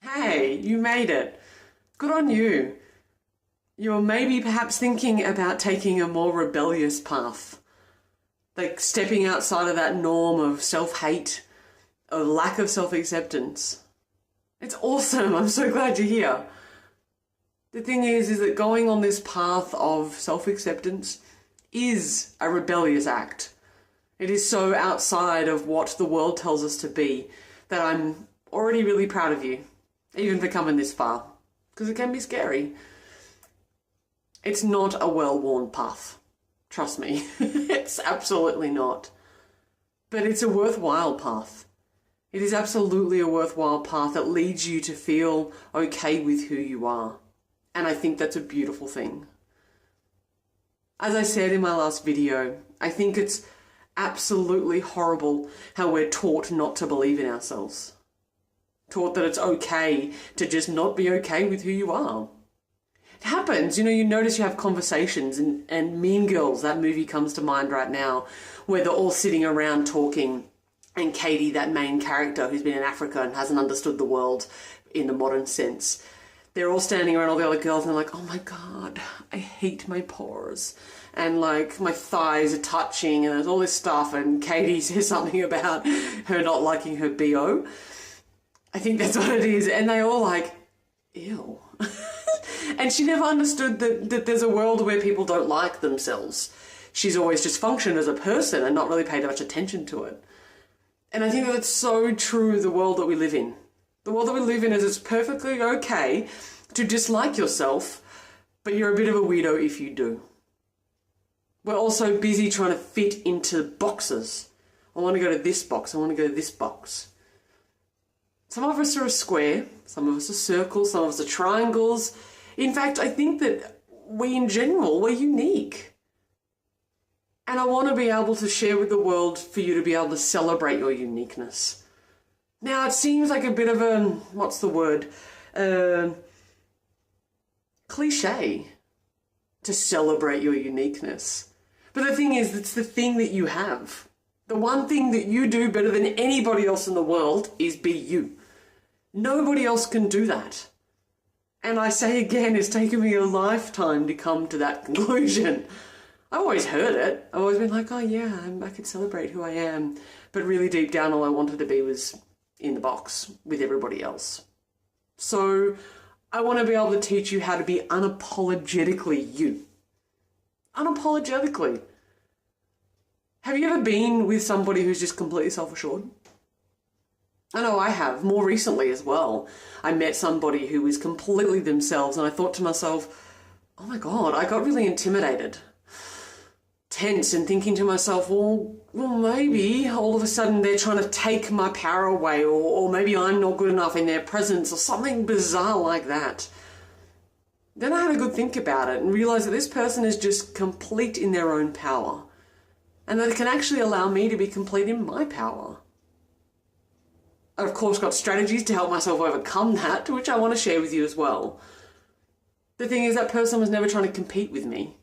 Hey, you made it. Good on you. You're maybe perhaps thinking about taking a more rebellious path, like stepping outside of that norm of self-hate, of lack of self-acceptance. It's awesome. I'm so glad you're here. The thing is that going on this path of self-acceptance is a rebellious act. It is so outside of what the world tells us to be that I'm already really proud of you, even for coming this far, because it can be scary. It's not a well-worn path. Trust me, it's absolutely not. But it's a worthwhile path. It is absolutely a worthwhile path that leads you to feel okay with who you are. And I think that's a beautiful thing. As I said in my last video, I think it's absolutely horrible how we're taught not to believe in ourselves. Taught that it's okay to just not be okay with who you are. It happens, you notice you have conversations and Mean Girls, that movie comes to mind right now, where they're all sitting around talking and Katie, that main character who's been in Africa and hasn't understood the world in the modern sense, they're all standing around all the other girls and they're like, oh my God, I hate my pores. And like my thighs are touching and there's all this stuff, and Katie says something about her not liking her BO. I think that's what it is. And they all like, ew. And she never understood that there's a world where people don't like themselves. She's always just functioned as a person and not really paid much attention to it. And I think that's so true of the world that we live in. The world that we live in is it's perfectly okay to dislike yourself, but you're a bit of a weirdo if you do. We're also busy trying to fit into boxes. I want to go to this box. I want to go to this box. Some of us are a square. Some of us are circles. Some of us are triangles. In fact, I think that we in general, we're unique. And I want to be able to share with the world for you to be able to celebrate your uniqueness. Now, it seems like a bit of a, what's the word? Cliche to celebrate your uniqueness. But the thing is, it's the thing that you have. The one thing that you do better than anybody else in the world is be you. Nobody else can do that. And I say again, it's taken me a lifetime to come to that conclusion. I've always heard it. I've always been like, oh yeah, I could celebrate who I am. But really deep down, all I wanted to be was in the box with everybody else. So I want to be able to teach you how to be unapologetically you. Unapologetically. Have you ever been with somebody who's just completely self-assured? I know I have, more recently as well. I met somebody who was completely themselves and I thought to myself, oh my God, I got really intimidated. Tense and thinking to myself, well, maybe all of a sudden they're trying to take my power away, or maybe I'm not good enough in their presence or something bizarre like that. Then I had a good think about it and realized that this person is just complete in their own power and that it can actually allow me to be complete in my power. I've of course got strategies to help myself overcome that, which I want to share with you as well. The thing is, that person was never trying to compete with me.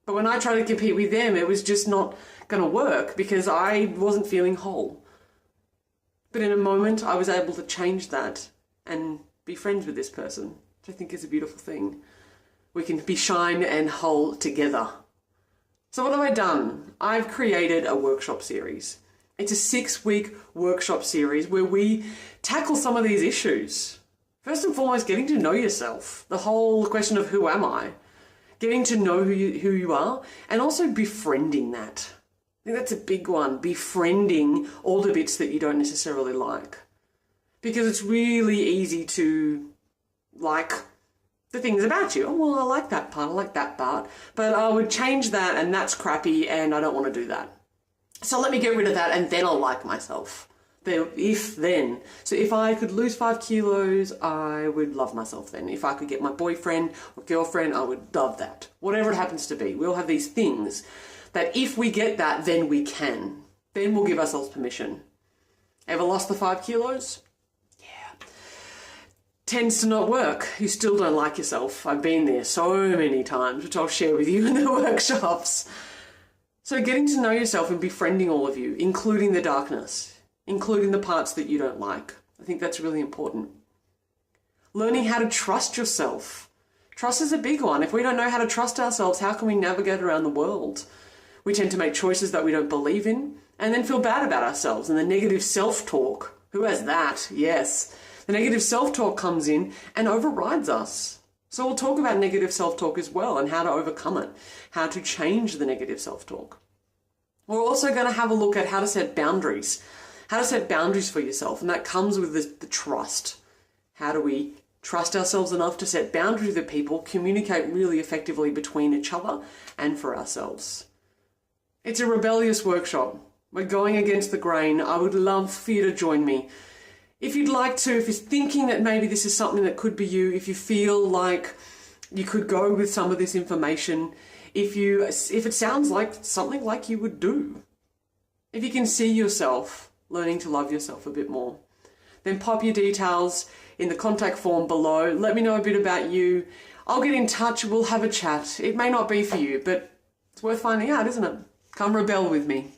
But when I tried to compete with them, it was just not going to work because I wasn't feeling whole. But in a moment, I was able to change that and be friends with this person, which I think is a beautiful thing. We can be shine and whole together. So what have I done? I've created a workshop series. It's a 6-week workshop series where we tackle some of these issues. First and foremost, getting to know yourself. The whole question of who am I? Getting to know who you are, and also befriending that. I think that's a big one, befriending all the bits that you don't necessarily like. Because it's really easy to like the things about you. Oh, well, I like that part, I like that part, but I would change that and that's crappy and I don't want to do that. So let me get rid of that and then I'll like myself. Then. So if I could lose 5 kilos, I would love myself then. If I could get my boyfriend or girlfriend, I would love that. Whatever it happens to be. We all have these things that if we get that, then we can. Then we'll give ourselves permission. Ever lost the 5 kilos? Yeah. Tends to not work. You still don't like yourself. I've been there so many times, which I'll share with you in the workshops. So getting to know yourself and befriending all of you, including the darkness, including the parts that you don't like. I think that's really important. Learning how to trust yourself. Trust is a big one. If we don't know how to trust ourselves, how can we navigate around the world? We tend to make choices that we don't believe in and then feel bad about ourselves. And the negative self-talk, who has that? Yes. The negative self-talk comes in and overrides us. So we'll talk about negative self-talk as well and how to overcome it, how to change the negative self-talk. We're also going to have a look at how to set boundaries, for yourself. And that comes with the trust. How do we trust ourselves enough to set boundaries with people, communicate really effectively between each other and for ourselves? It's a rebellious workshop. We're going against the grain. I would love for you to join me. If you'd like to, if you're thinking that maybe this is something that could be you, if you feel like you could go with some of this information, if it sounds like something like you would do, if you can see yourself learning to love yourself a bit more, then pop your details in the contact form below. Let me know a bit about you. I'll get in touch. We'll have a chat. It may not be for you, but it's worth finding out, isn't it? Come rebel with me.